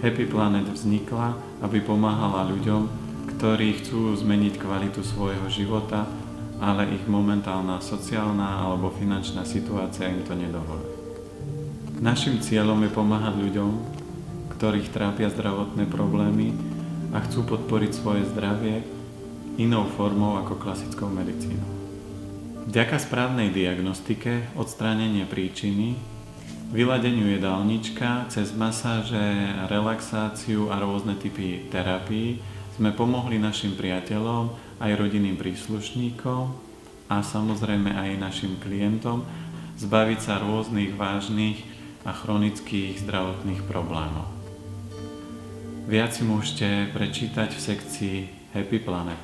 Happy Planet vznikla, aby pomáhala ľuďom, ktorí chcú zmeniť kvalitu svojho života, ale ich momentálna sociálna alebo finančná situácia im to nedovolí. Naším cieľom je pomáhať ľuďom, ktorých trápia zdravotné problémy a chcú podporiť svoje zdravie inou formou ako klasickou medicínou. Vďaka správnej diagnostike, odstránenie príčiny, vyladeniu jedálnička, cez masáže, relaxáciu a rôzne typy terapií sme pomohli našim priateľom, aj rodinným príslušníkom a samozrejme aj našim klientom zbaviť sa rôznych vážnych a chronických zdravotných problémov. Viac si môžete prečítať v sekcii Happy Planet.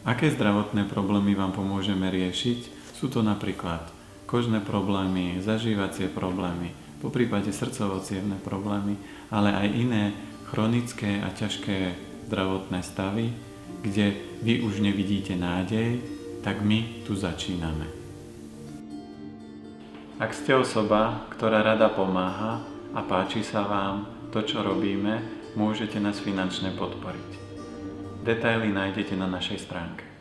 Aké zdravotné problémy vám pomôžeme riešiť? Sú to napríklad kožné problémy, zažívacie problémy, poprípade srdcovo-cievne problémy, ale aj iné chronické a ťažké zdravotné stavy, kde vy už nevidíte nádej, tak my tu začíname. Ak ste osoba, ktorá rada pomáha a páči sa vám to, čo robíme, môžete nás finančne podporiť. Detaily nájdete na našej stránke.